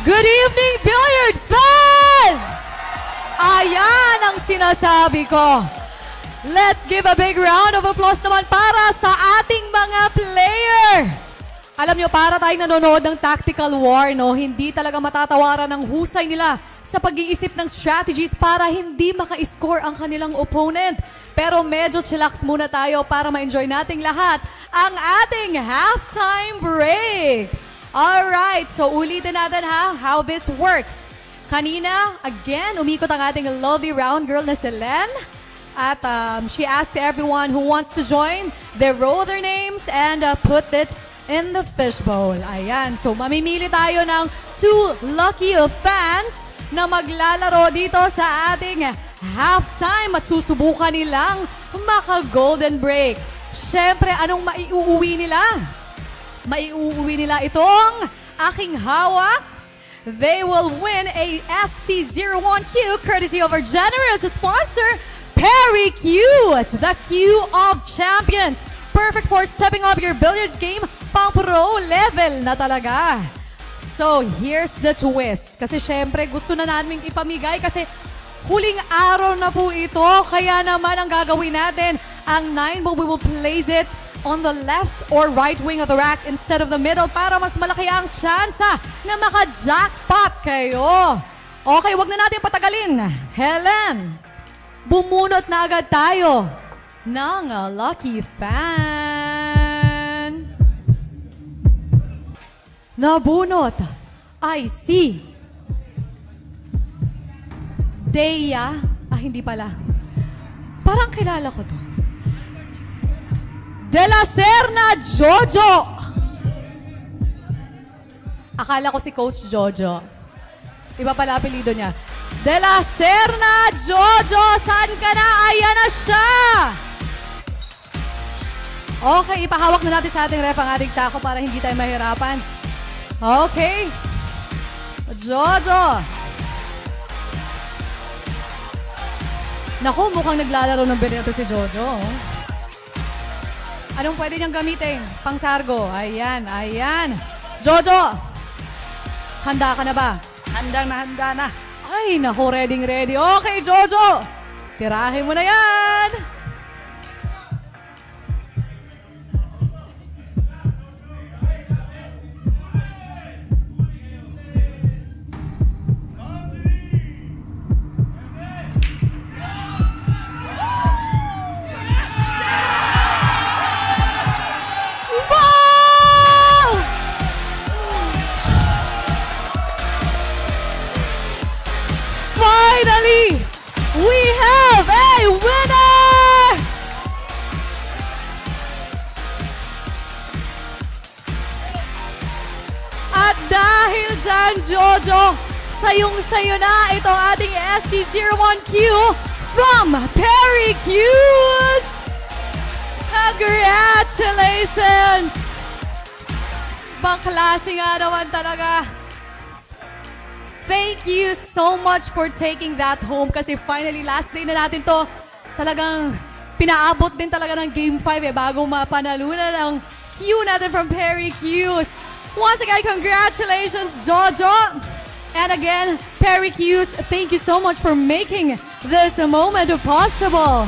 Good evening, billiard fans! Ayan ang sinasabi ko. Let's give a big round of applause naman para sa ating mga player. Alam nyo, para tayong nanonood ng tactical war, no? Hindi talaga matatawaran ang husay nila sa pag-iisip ng strategies para hindi maka-score ang kanilang opponent. Pero medyo chillax muna tayo para ma-enjoy nating lahat ang ating halftime break. Alright, so ulitin natin how this works. Kanina, again, umikot ang ating lovely round girl na si Len. At she asked everyone who wants to join, they wrote their names and put it in the fishbowl. Ayan, so mamimili tayo ng 2 lucky fans na maglalaro dito sa ating halftime at susubukan nilang maka-golden break. Siyempre, anong maiuuwi nila? Maiuuwi nila itong aking hawak. They will win a ST01Q courtesy of our generous sponsor, Perry Q's, the Q of Champions. Perfect for stepping up your billiards game, pang pro level na talaga. So, here's the twist. Kasi syempre, gusto na namin ipamigay kasi huling araw na po ito. Kaya naman ang gagawin natin, ang 9 ball, we will place it on the left or right wing of the rack instead of the middle para mas malaki ang tsansa na maka-jackpot kayo. Okay, wag na natin patagalin. Helen, bumunot na agad tayo ng lucky fan. Nabunot ay si Deya. Hindi pala. Parang kilala ko to. De la Serna Jojo. Akala ko si Coach Jojo. Iba pala apelido niya. De la Serna Jojo, saan ka na? Ayan na siya! Okay, ipahawak na natin sa ating ref ang ating tako para hindi tayo mahirapan. Okay. Jojo. Naku, mukhang naglalaro ng bilyato si Jojo. Anong pwede niyang gamitin? Pangsargo. Ayan, ayan. Jojo, handa ka na ba? Handa na. Ay, naku, ready. Okay, Jojo. Tirahin mo na yan. Finally, we have a winner! At dahil dyan, Jojo, sayong-sayo na itong ating ST01Q from Perry Q's! Congratulations! Bangklase nga naman talaga. Thank you so much for taking that home kasi finally last day na natin to. Talagang pinaabot din talaga ng Game 5 bago mapanalunan ang Q natin from Perry Q's. Once again, congratulations, Jojo! And again, Perry Q's, thank you so much for making this moment possible.